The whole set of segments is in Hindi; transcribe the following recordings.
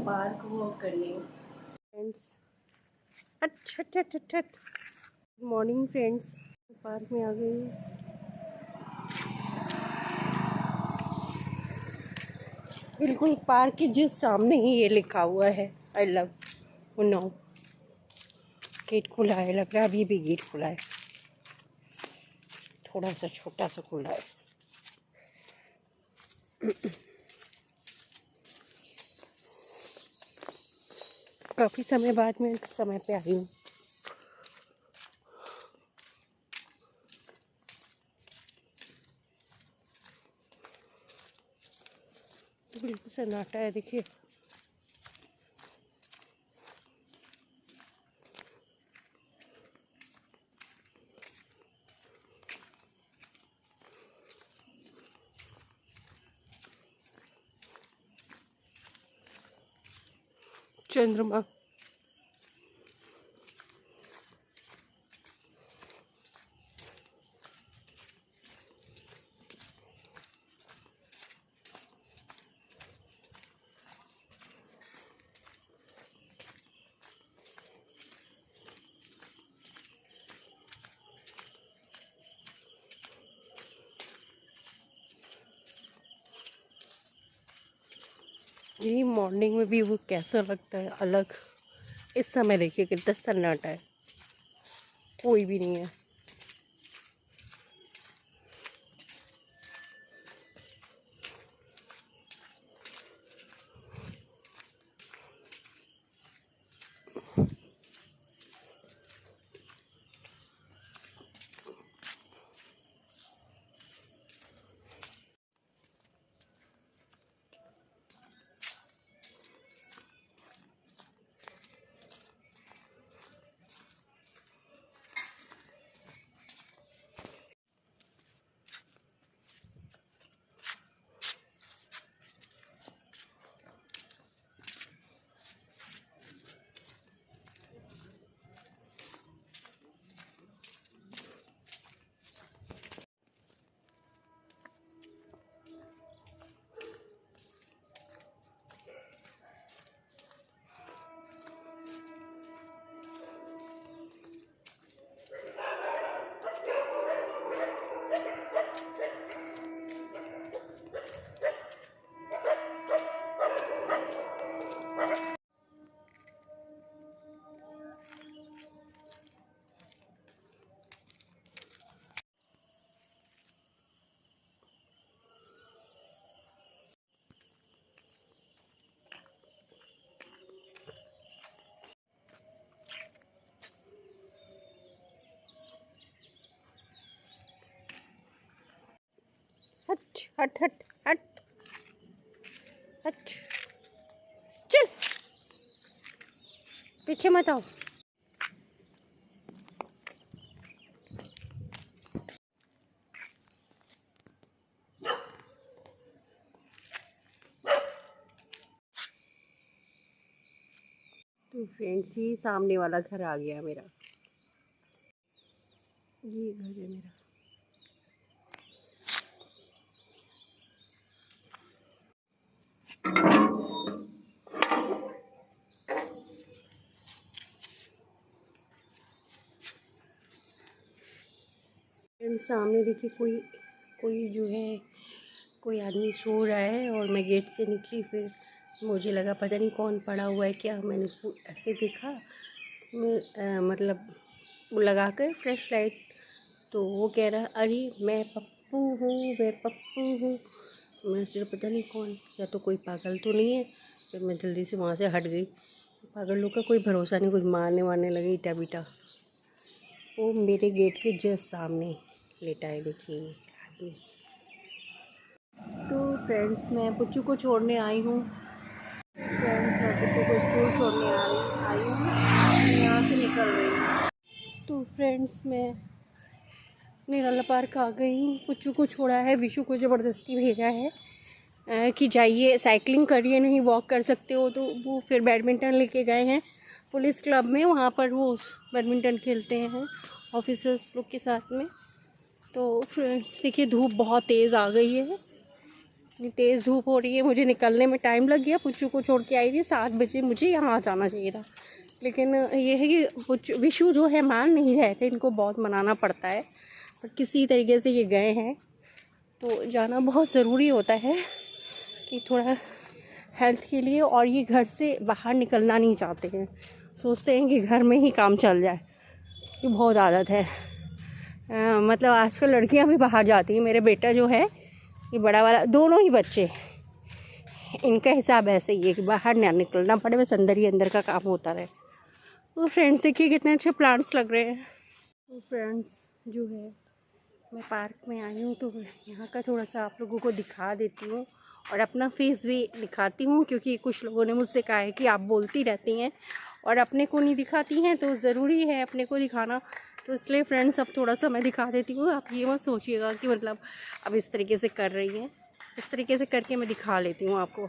हूँ पार्क वॉक करने। Friends good morning friends, park में आ गई। बिल्कुल पार्क के जिस सामने ही ये लिखा हुआ है आई लव उन्नाव। गेट खुला है, लग रहा है अभी भी गेट खुला है, थोड़ा सा छोटा सा खुला है। काफ़ी समय बाद मैं समय पे आई हूँ। बिल्कुल सन्नाटा है, देखिए। चंद्रमा यही मॉर्निंग में भी वो कैसा लगता है अलग। इस समय देखिए कितना सन्नाटा है, कोई भी नहीं है। हट हट हट हट हट, चल पीछे मत आओ। तो फ्रेंड्स ही सामने वाला घर आ गया मेरा, ये घर है मेरा। सामने देखिए कोई कोई जो है कोई आदमी सो रहा है, और मैं गेट से निकली, फिर मुझे लगा पता नहीं कौन पड़ा हुआ है क्या। मैंने ऐसे देखा इसमें मतलब वो लगा कर फ्लैश लाइट, तो वो कह रहा अरे मैं पप्पू हूँ, मैं पप्पू हूँ। मैं सिर्फ पता नहीं कौन, या तो कोई पागल तो नहीं है। फिर मैं जल्दी से वहाँ से हट गई। पागल लोग का कोई भरोसा नहीं, कुछ मारने वारने लगे ईटा बीटा। वो मेरे गेट के जस्ट सामने लेटा है, देखिए आदमी। तो फ्रेंड्स मैं पुच्चू को छोड़ने आई हूँ। फ्रेंड्स मैं पुच्चू को स्कूल छोड़ने आई हूँ, यहाँ से निकल रही हूँ। तो फ्रेंड्स मैं निराला पार्क आ गई हूँ। पुच्चू को छोड़ा है, विशु को ज़बरदस्ती भेजा है कि जाइए साइकिलिंग करिए, नहीं वॉक कर सकते हो। तो वो फिर बैडमिंटन लेके गए हैं पुलिस क्लब में, वहाँ पर वो बैडमिंटन खेलते हैं ऑफिसर्स लोग के साथ में। तो फ्रेंड्स देखिए धूप बहुत तेज़ आ गई है, इतनी तेज़ धूप हो रही है, मुझे निकलने में टाइम लग गया। पुच्चू को छोड़ के आई थी 7 बजे, मुझे यहाँ आ जाना चाहिए था, लेकिन ये है कि विशु जो है मान नहीं रहे थे, इनको बहुत मनाना पड़ता है, पर किसी तरीके से ये गए हैं। तो जाना बहुत ज़रूरी होता है कि थोड़ा हेल्थ के लिए, और ये घर से बाहर निकलना नहीं चाहते हैं, सोचते हैं कि घर में ही काम चल जाए, कि बहुत आदत है। मतलब आजकल लड़कियां भी बाहर जाती हैं। मेरे बेटा जो है ये बड़ा वाला, दोनों ही बच्चे, इनका हिसाब ऐसे ही है कि बाहर ना निकलना पड़े, बस अंदर ही अंदर का काम होता रहे। तो फ्रेंड्स देखिए कितने अच्छे प्लांट्स लग रहे हैं। तो फ्रेंड्स जो है मैं पार्क में आई हूँ, तो यहाँ का थोड़ा सा आप लोगों को दिखा देती हूँ और अपना फेस भी दिखाती हूँ, क्योंकि कुछ लोगों ने मुझसे कहा है कि आप बोलती रहती हैं और अपने को नहीं दिखाती हैं, तो ज़रूरी है अपने को दिखाना। तो इसलिए फ्रेंड्स अब थोड़ा सा मैं दिखा देती हूँ। आप ये मत सोचिएगा कि मतलब अब इस तरीके से कर रही हैं, इस तरीके से करके मैं दिखा लेती हूँ आपको।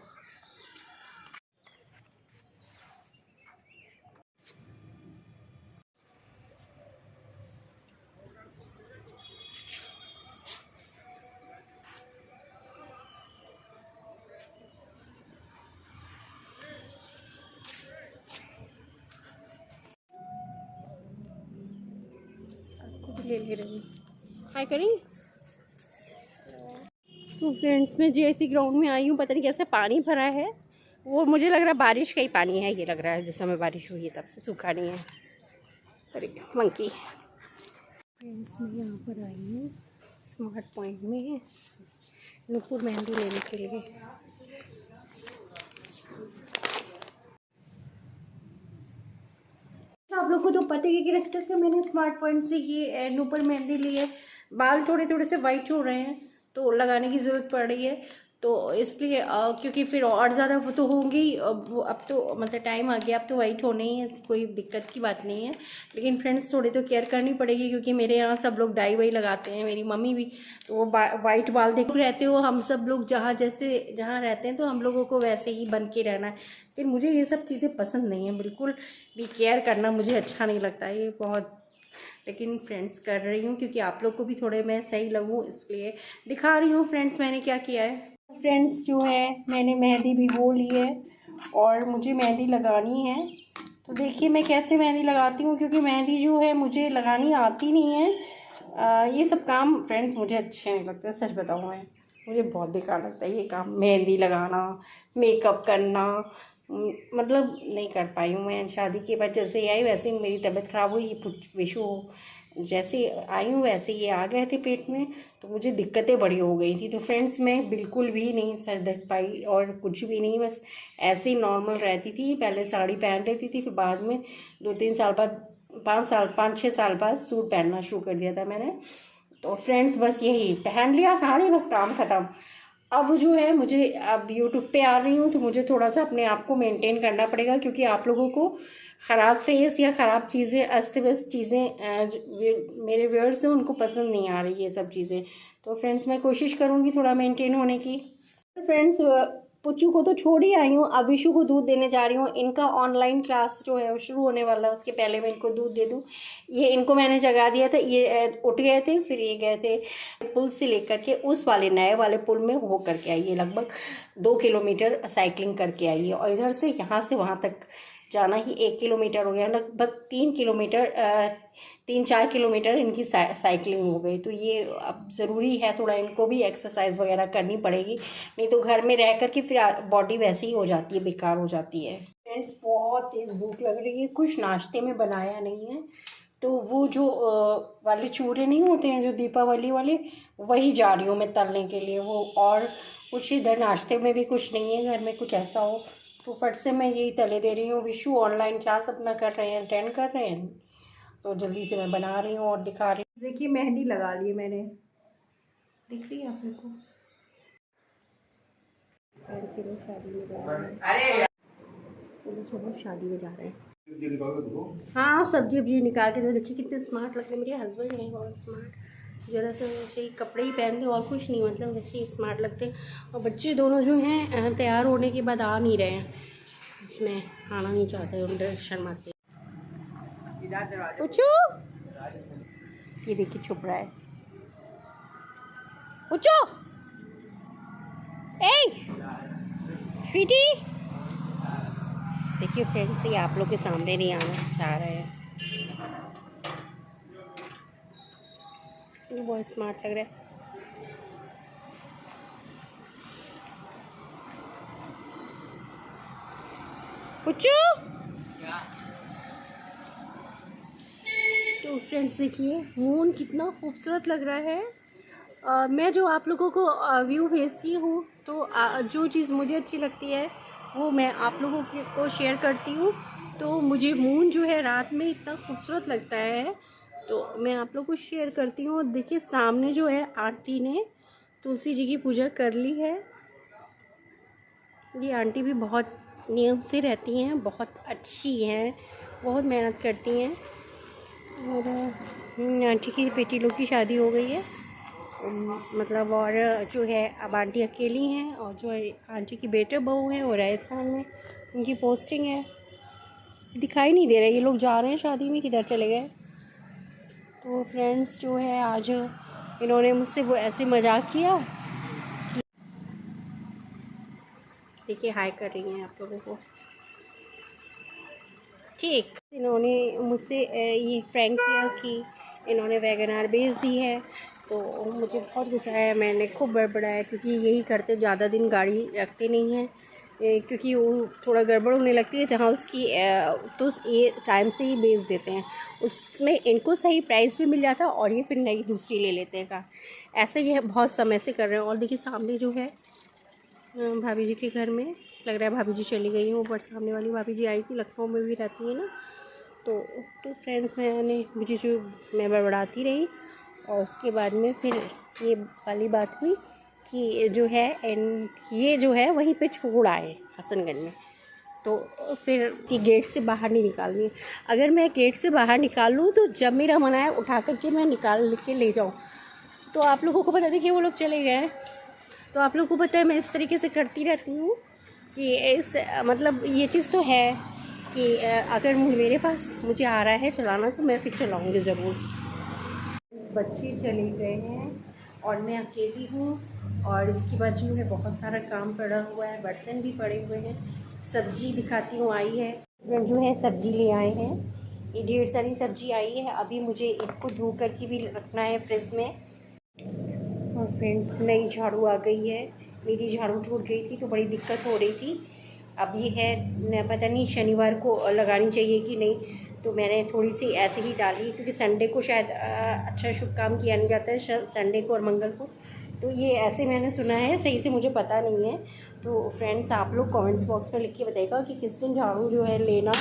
ले रही हूँ, हाय करें। तो फ्रेंड्स मैं जैसी ग्राउंड में आई हूँ, पता नहीं कैसे पानी भरा है, वो मुझे लग रहा है बारिश का ही पानी है। ये लग रहा है जिस समय बारिश हुई है तब से, सूखा नहीं है। अरे मंकी। फ्रेंड्स मैं यहाँ पर आई हूँ स्मार्ट पॉइंट में नूपुर मेहंदी लेने के लिए। आप लोग को तो पता ही है कि रास्ते से मैंने स्मार्ट पॉइंट से ये नूपुर मेहंदी ली है। बाल थोड़े थोड़े से वाइट हो रहे हैं, तो लगाने की ज़रूरत पड़ रही है, तो इसलिए क्योंकि फिर और ज़्यादा वो तो होंगी। अब तो मतलब टाइम आ गया, अब तो वाइट होने ही है, कोई दिक्कत की बात नहीं है। लेकिन फ्रेंड्स थोड़ी तो केयर करनी पड़ेगी, क्योंकि मेरे यहाँ सब लोग डाई वाई लगाते हैं, मेरी मम्मी भी। तो वो वाइट बाल देख रहते हो, हम सब लोग जहाँ रहते हैं, तो हम लोगों को वैसे ही बन के रहना है। लेकिन मुझे ये सब चीज़ें पसंद नहीं है, बिल्कुल भी केयर करना मुझे अच्छा नहीं लगता है ये बहुत। लेकिन फ्रेंड्स कर रही हूँ, क्योंकि आप लोग को भी थोड़े मैं सही लगूँ, इसलिए दिखा रही हूँ फ्रेंड्स मैंने क्या किया है। फ्रेंड्स जो है मैंने मेहंदी भिगो ली है और मुझे मेहंदी लगानी है। तो देखिए मैं कैसे मेहंदी लगाती हूँ, क्योंकि मेहंदी जो है मुझे लगानी आती नहीं है। ये सब काम फ्रेंड्स मुझे अच्छे नहीं लगते, सच बताऊँ मैं, मुझे बहुत बेकार लगता है ये काम, मेहंदी लगाना, मेकअप करना। मतलब नहीं कर पाई हूँ मैं। शादी के बाद जैसे ही आई वैसे ही मेरी तबीयत ख़राब हुई, विशु जैसे आई हूँ वैसे ये आ गए थे पेट में, तो मुझे दिक्कतें बड़ी हो गई थी। तो फ्रेंड्स मैं बिल्कुल भी नहीं सज धज पाई और कुछ भी नहीं, बस ऐसे ही नॉर्मल रहती थी। पहले साड़ी पहन लेती थी, फिर बाद में 2-3 साल बाद, 5-6 साल बाद सूट पहनना शुरू कर दिया था मैंने। तो फ्रेंड्स बस यही पहन लिया साड़ी, बस काम ख़त्म। अब जो है मुझे अब यूट्यूब पे आ रही हूँ, तो मुझे थोड़ा सा अपने आप को मेंटेन करना पड़ेगा, क्योंकि आप लोगों को ख़राब फेस या ख़राब चीज़ें, अस्त व्यस्त चीज़ें मेरे व्यूअर्स हैं उनको पसंद नहीं आ रही ये सब चीज़ें। तो फ्रेंड्स मैं कोशिश करूँगी थोड़ा मेंटेन होने की। तो फ्रेंड्स पुच्चू को तो छोड़ ही आई हूँ, अब विशु को दूध देने जा रही हूँ। इनका ऑनलाइन क्लास जो है वो शुरू होने वाला है, उसके पहले मैं इनको दूध दे दूँ। ये इनको मैंने जगा दिया था, ये उठ गए थे, फिर ये गए थे पुल से लेकर के उस वाले नए वाले पुल में हो करके आई है। लगभग 2 किलोमीटर साइकिलिंग करके आई है, और इधर से यहाँ से वहाँ तक जाना ही 1 किलोमीटर हो गया। लगभग 3-4 किलोमीटर इनकी साइकिलिंग हो गई। तो ये अब ज़रूरी है थोड़ा इनको भी एक्सरसाइज वगैरह करनी पड़ेगी, नहीं तो घर में रह करके फिर बॉडी वैसे ही हो जाती है, बेकार हो जाती है। फ्रेंड्स बहुत तेज़ भूख लग रही है, कुछ नाश्ते में बनाया नहीं है, तो वो जो वाले चूरे नहीं होते हैं जो दीपावली वाले, वही जा रही हूँ मैं तलने के लिए वो। और कुछ इधर नाश्ते में भी कुछ नहीं है घर में, कुछ ऐसा हो तो फट से मैं यही तले दे रही हूँ। विशु ऑनलाइन क्लास अपना कर रहे हैं, अटेंड कर रहे हैं, तो जल्दी से मैं बना रही हूँ और दिखा रही हूँ। देखिए मेहंदी लगा ली मैंने, दिख रही है आप लोग को। लोग शादी में जा रहे हैं, लोग शादी में जा रहे हैं। हाँ सब्जी वब्जी निकाल के, तो देखिए कितने स्मार्ट लग रहे हैं। मेरे हस्बैंड हैं बहुत स्मार्ट, ज़रा सा वैसे ही कपड़े ही पहनते और कुछ नहीं, मतलब वैसे ही स्मार्ट लगते हैं। और बच्चे दोनों जो हैं तैयार होने के बाद आ नहीं रहे हैं, इसमें आना नहीं चाहते, उन शर्माते। पुच्चू ये देखिए छुप रहा है। पुच्चू स्वीटी देखिए फ्रेंड्स, ये आप लोग के सामने नहीं आना चाह रहे हैं। ये बहुत स्मार्ट लग रहा है। पुच्चू तो फ्रेंड्स देखिए मून कितना खूबसूरत लग रहा है। मैं जो आप लोगों को व्यू भेजती हूँ तो जो चीज़ मुझे अच्छी लगती है वो मैं आप लोगों को शेयर करती हूँ। तो मुझे मून जो है रात में इतना खूबसूरत लगता है तो मैं आप लोगों को शेयर करती हूँ। देखिए सामने जो है आंटी ने तुलसी जी की पूजा कर ली है। ये आंटी भी बहुत नियम से रहती हैं, बहुत अच्छी हैं, बहुत मेहनत करती हैं। और आंटी की बेटी लोग की शादी हो गई है, मतलब और जो है अब आंटी अकेली हैं और जो आंटी की बेटे बहू हैं वो राजस्थान में उनकी पोस्टिंग है। दिखाई नहीं दे रहे, ये लोग जा रहे हैं शादी में, किधर चले गए। तो फ्रेंड्स जो है आज इन्होंने मुझसे वो ऐसे मजाक किया। देखिए हाय कर रही हैं आप लोगों को। ठीक, इन्होंने मुझसे ये फ्रैंक किया कि इन्होंने वैगन आर बेच दी है तो मुझे बहुत गुस्सा आया। मैंने खूब बड़बड़ाया क्योंकि यही करते, ज़्यादा दिन गाड़ी रखते नहीं हैं क्योंकि वो थोड़ा गड़बड़ होने लगती है जहाँ उसकी तो ये टाइम से ही बेच देते हैं, उसमें इनको सही प्राइस भी मिल जाता है और ये फिर नई दूसरी ले लेते हैं कार। ऐसे ये बहुत समय से कर रहे हैं। और देखिए सामने जो है भाभी जी के घर में लग रहा है भाभी जी चली गई हैं, बट सामने वाली भाभी जी आई थी, लखनऊ में भी रहती है ना। तो फ्रेंड्स मुझे जो मैं बड़बड़ाती रही और उसके बाद में फिर ये वाली बात हुई कि जो है ये जो है वहीं पे छोड़ आए हसनगंज में। तो फिर कि गेट से बाहर नहीं निकालनी है। अगर मैं गेट से बाहर निकाल लूँ तो जब मेरा मन आए उठा करके मैं निकाल के ले जाऊँ। तो आप लोगों को बता दें कि वो लोग चले गए। तो आप लोगों को पता है मैं इस तरीके से करती रहती हूँ कि इस मतलब ये चीज़ तो है कि अगर मेरे पास मुझे आ रहा है चलाना तो मैं फिर चलाऊँगी ज़रूर। बच्चे चले गए हैं और मैं अकेली हूँ और इसके बाद जो है बहुत सारा काम पड़ा हुआ है, बर्तन भी पड़े हुए हैं। सब्जी दिखाती हूँ आई है, हस्बैंड जो है सब्जी ले आए हैं। ये ढेर सारी सब्जी आई है, अभी मुझे इनको धो करके भी रखना है फ्रिज में। और फ्रेंड्स नई झाड़ू आ गई है, मेरी झाड़ू टूट गई थी तो बड़ी दिक्कत हो रही थी। अब ये है पता नहीं शनिवार को लगानी चाहिए कि नहीं, तो मैंने थोड़ी सी ऐसे ही डाली क्योंकि संडे को शायद अच्छा शुभ काम किया नहीं जाता है, संडे को और मंगल को। तो ये ऐसे मैंने सुना है, सही से मुझे पता नहीं है। तो फ्रेंड्स आप लोग कमेंट्स बॉक्स में लिख के बताइएगा कि किस दिन झाड़ू जो है लेना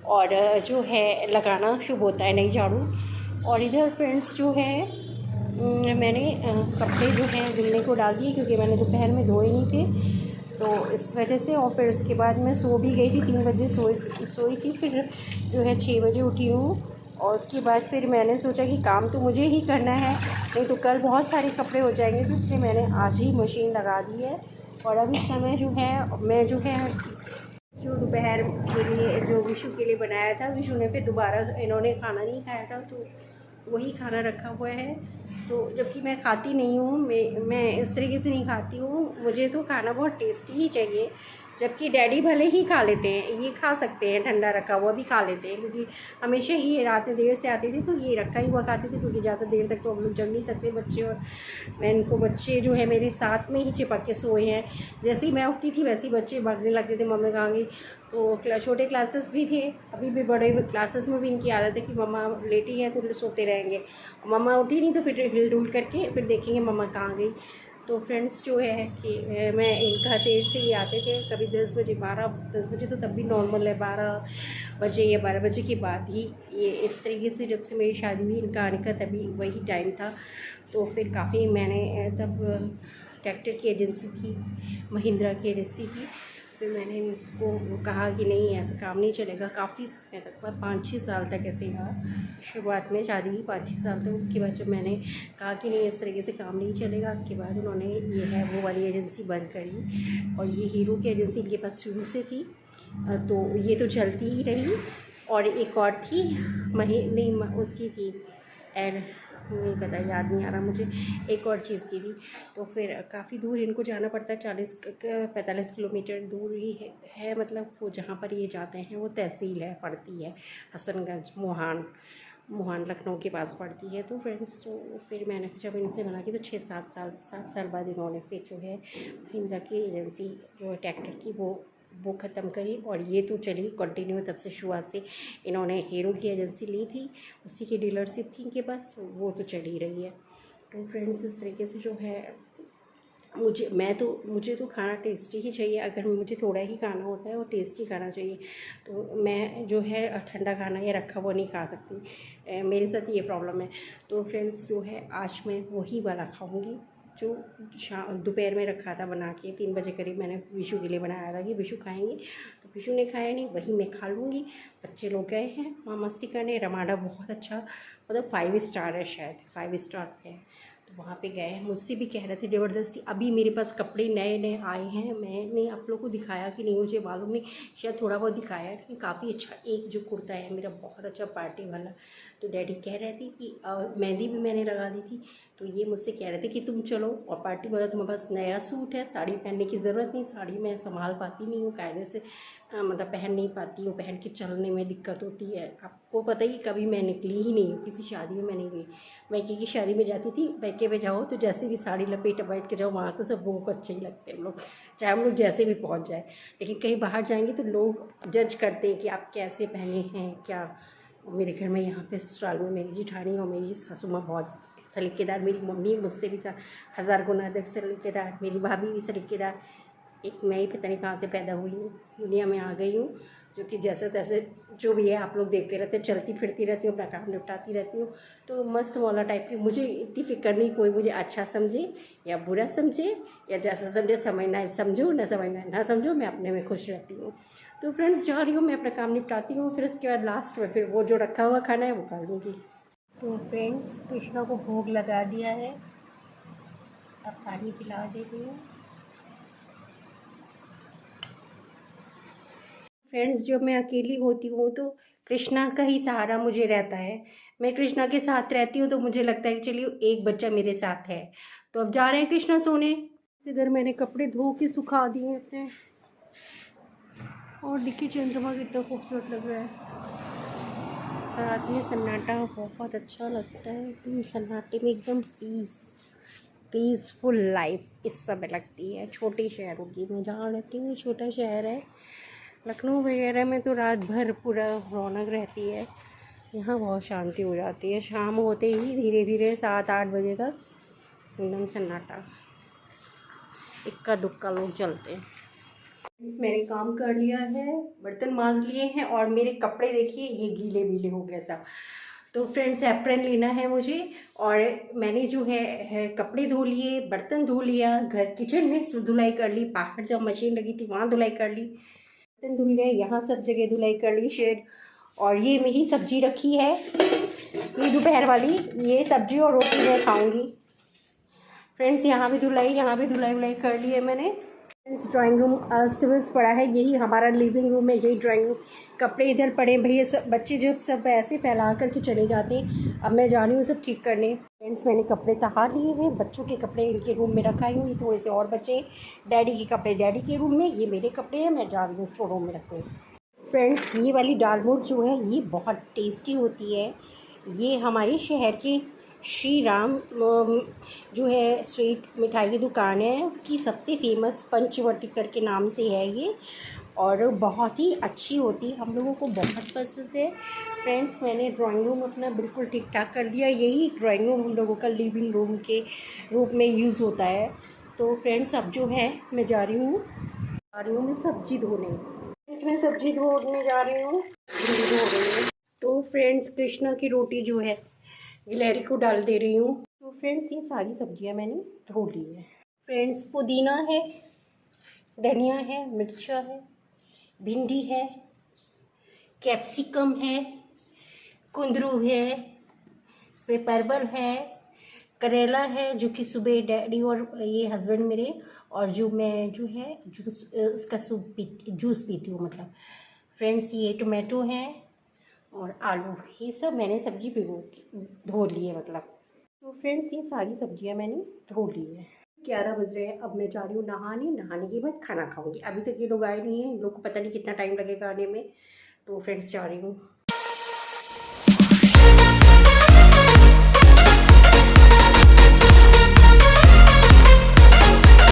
और जो है लगाना शुभ होता है नई झाड़ू। और इधर फ्रेंड्स जो है मैंने कपड़े जो हैं धुलने को डाल दिए क्योंकि मैंने दोपहर में धोए नहीं थे तो इस वजह से। और फिर उसके बाद मैं सो भी गई थी, 3 बजे सोई थी, फिर जो है 6 बजे उठी हूँ। और उसके बाद फिर मैंने सोचा कि काम तो मुझे ही करना है, नहीं तो कल बहुत सारे कपड़े हो जाएंगे, तो इसलिए मैंने आज ही मशीन लगा दी है। और अब इस समय जो है मैं जो है जो दोपहर के लिए जो विशु के लिए बनाया था, विशु ने फिर दोबारा इन्होंने खाना नहीं खाया था तो वही खाना रखा हुआ है। तो जबकि मैं खाती नहीं हूँ, मैं इस तरीके से नहीं खाती हूँ, मुझे तो खाना बहुत टेस्टी ही चाहिए। जबकि डैडी भले ही खा लेते हैं, ये खा सकते हैं, ठंडा रखा हुआ भी खा लेते हैं क्योंकि हमेशा ही ये रात में देर से आते थे तो ये रखा ही हुआ खाते थे क्योंकि ज़्यादा देर तक तो हम लोग जग नहीं सकते बच्चे। और मैं इनको बच्चे जो है मेरे साथ में ही चिपक के सोए हैं। जैसे ही मैं उठती थी वैसे ही बच्चे भागने लगते थे, मम्मी कहाँ गई। तो छोटे क्लासेस भी थे, अभी भी बड़े क्लासेस में भी इनकी आदत है कि मम्मा लेटी है तो सोते रहेंगे, मम्मा उठी नहीं तो फिर हिल डुल करके फिर देखेंगे मम्मा कहाँ गई। तो फ्रेंड्स जो है कि मैं इनका देर से ही आते थे, कभी 10 बजे 10 बजे तो तब भी नॉर्मल है, 12 बजे या 12 बजे के बाद ही ये इस तरीके से। जब से मेरी शादी हुई इनका आने का तभी वही टाइम था। तो फिर काफ़ी मैंने तब ट्रैक्टर की एजेंसी थी, महिंद्रा की एजेंसी थी, फिर मैंने इसको कहा कि नहीं ऐसा काम नहीं चलेगा। काफ़ी समय तक 5-6 साल तक ऐसे ही रहा। शुरुआत में शादी हुई 5-6 साल तक, उसके बाद जब मैंने कहा कि नहीं इस तरीके से काम नहीं चलेगा, उसके बाद उन्होंने ये है वो वाली एजेंसी बंद करी। और ये हीरो की एजेंसी इनके पास शुरू से थी तो ये तो चलती ही रही। और एक और थी नहीं उसकी थी नहीं पता, याद नहीं आ रहा मुझे। एक और चीज़ की थी, तो फिर काफ़ी दूर इनको जाना पड़ता है, 40-45 किलोमीटर दूर ही है मतलब वो जहाँ पर ये जाते हैं वो तहसील है, पड़ती है हसनगंज, मोहान लखनऊ के पास पड़ती है। तो फ्रेंड्स, तो फिर मैंने जब इनसे मना की तो 7 साल बाद इन्होंने फिर जो है महिंद्रा की एजेंसी जो है ट्रैक्टर की वो ख़त्म करी, और ये तो चली कंटिन्यू तब से शुरुआत से। इन्होंने हीरो की एजेंसी ली थी, उसी की डीलरशिप थी इनके पास, तो वो तो चल ही रही है। तो फ्रेंड्स, इस तरीके से जो है मुझे तो खाना टेस्टी ही चाहिए। अगर मुझे थोड़ा ही खाना होता है और टेस्टी खाना चाहिए, तो मैं जो है ठंडा खाना या रखा हुआ नहीं खा सकती। मेरे साथ ये प्रॉब्लम है। तो फ्रेंड्स, जो है आज मैं वही वाला खाऊंगी जो दोपहर में रखा था बना के, 3 बजे करीब मैंने विशु के लिए बनाया था कि विशु खाएंगे, तो विशु ने खाया नहीं, वही मैं खा लूँगी। बच्चे लोग गए हैं वहाँ मस्ती करने। रमाडा बहुत अच्छा, मतलब 5 स्टार है, शायद 5 स्टार है, तो वहाँ पे गए हैं। मुझसे भी कह रहे थे ज़बरदस्ती। अभी मेरे पास कपड़े नए नए आए हैं, मैंने आप लोगों को दिखाया कि नहीं मुझे मालूम नहीं, शायद थोड़ा बहुत दिखाया है, लेकिन काफ़ी अच्छा एक जो कुर्ता है मेरा बहुत अच्छा पार्टी वाला। तो डैडी कह रहे थे कि मेहंदी भी मैंने लगा दी थी, तो ये मुझसे कह रहे थे कि तुम चलो और पार्टी वाला तुम्हारे पास नया सूट है, साड़ी पहनने की ज़रूरत नहीं, साड़ी मैं संभाल पाती नहीं हूँ कायदे से, मतलब पहन नहीं पाती हूँ, पहन के चलने में दिक्कत होती है। आपको पता ही, कभी मैं निकली ही नहीं हूँ, किसी शादी में मैं नहीं गई। मैके की शादी में जाती थी, मैके में जाओ तो जैसे भी साड़ी लपेट बैठ के जाओ वहाँ, तो सब लोगों को अच्छे ही लगते हैं हम लोग, चाहे हम लोग जैसे भी पहुँच जाए। लेकिन कहीं बाहर जाएंगे तो लोग जज करते हैं कि आप कैसे पहने हैं क्या। मेरे घर में यहाँ पे ससुराल में मेरी जिठानी और मेरी सासू माँ बहुत सलीकेदार, मेरी मम्मी मुझसे भी 1000 गुना अधिक सलीकेदार, मेरी भाभी भी सलीकेदार। एक मैं ही पता नहीं कहाँ से पैदा हुई हूँ, दुनिया में आ गई हूँ, जो कि जैसे तैसे जो भी है आप लोग देखते रहते हो, चलती फिरती रहती हूँ, अपना काम निपटाती रहती हूँ। तो मस्त मौला टाइप की, मुझे इतनी फिक्र नहीं, कोई मुझे अच्छा समझे या बुरा समझे या जैसा समझे, समझना समझो ना समझना ना समझो, मैं अपने में खुश रहती हूँ। तो फ्रेंड्स, जा रही हूँ मैं, अपना काम निपटाती हूँ, फिर उसके बाद लास्ट में फिर वो जो रखा हुआ खाना है वो खा लूँगी। तो फ्रेंड्स, कृष्णा को भोग लगा दिया है, अब पानी पिला दे रही हूँ। फ्रेंड्स, जब मैं अकेली होती हूँ तो कृष्णा का ही सहारा मुझे रहता है। मैं कृष्णा के साथ रहती हूँ तो मुझे लगता है कि चलिए एक बच्चा मेरे साथ है। तो अब जा रहे हैं कृष्णा सोने। इधर मैंने कपड़े धो के सुखा दिए अपने, और देखिए चंद्रमा कितना खूबसूरत लग रहा है। रात में सन्नाटा बहुत अच्छा लगता है, एकदम सन्नाटे में एकदम पीसफुल लाइफ इस समय लगती है। छोटे शहरों की, मैं जहाँ रहती हूँ छोटा शहर है, लखनऊ वगैरह में तो रात भर पूरा रौनक रहती है, यहाँ बहुत शांति हो जाती है। शाम होते ही धीरे धीरे 7-8 बजे तक एकदम सन्नाटा, इक्का दुक्का लोग चलते हैं। मैंने काम कर लिया है, बर्तन मांज लिए हैं, और मेरे कपड़े देखिए ये गीले हो गए सब। तो फ्रेंड्स, एप्रन लेना है मुझे, और मैंने जो है कपड़े धो लिए, बर्तन धो लिया, घर किचन में धुलाई कर ली, बाहर जब मशीन लगी थी वहाँ धुलाई कर ली, बर्तन धुल गए, यहाँ सब जगह धुलाई कर ली, शेड। और ये मेरी सब्जी रखी है, ये दोपहर वाली, ये सब्जी और रोटी मैं खाऊंगी। फ्रेंड्स, यहाँ भी धुलाई वुलाई कर ली है मैंने। इस ड्राइंग रूम अस्त व्यस्त पड़ा है, यही हमारा लिविंग रूम है, यही ड्राइंग रूम। कपड़े इधर पड़े भैया, सब बच्चे जब सब ऐसे फैला करके चले जाते हैं, अब मैं जा रही हूँ सब ठीक करने। फ्रेंड्स, मैंने कपड़े तहा लिए हैं, बच्चों के कपड़े इनके रूम में रखाई हूँ, ये थोड़े से और बच्चे, डैडी के कपड़े डैडी के रूम में, ये मेरे कपड़े हैं, मैं जा रही हूँ स्टोर रूम में रखने। फ्रेंड्स, ये वाली दाल मोठ जो है ये बहुत टेस्टी होती है। ये हमारे शहर के श्री राम जो है स्वीट मिठाई की दुकान है, उसकी सबसे फेमस पंचवटी करके नाम से है ये, और बहुत ही अच्छी होती है, हम लोगों को बहुत पसंद है। फ्रेंड्स, मैंने ड्राइंग रूम अपना बिल्कुल ठीक ठाक कर दिया, यही ड्राइंग रूम हम लोगों का लिविंग रूम के रूप में यूज़ होता है। तो फ्रेंड्स, अब जो है मैं जा रही हूँ मैं सब्जी धोने, इसमें सब्जी धोने जा रही हूँ, धो रही हूँ। तो फ्रेंड्स, कृष्णा की रोटी जो है गिलहरी को डाल दे रही हूँ। तो फ्रेंड्स, ये सारी सब्जियां मैंने धो ली है। फ्रेंड्स, पुदीना है, धनिया है, मिर्चा है, भिंडी है, कैप्सिकम है, कुंदरू है, इसमें परवल है, करेला है, जो कि सुबह डैडी और ये हस्बैंड मेरे, और जो मैं जो है जूस इसका जूस पीती हूँ मतलब। फ्रेंड्स, ये टोमेटो है और आलू, ये सब मैंने सब्जी धो ली है मतलब। तो फ्रेंड्स ये सारी सब्जियां मैंने धो ली है। 11 बज रहे हैं, अब मैं जा रही हूँ नहाने। नहाने के बाद खाना खाऊंगी। अभी तक ये लोग आए नहीं हैं, इन लोग को पता नहीं कितना टाइम लगेगा आने में। तो फ्रेंड्स जा रही हूँ।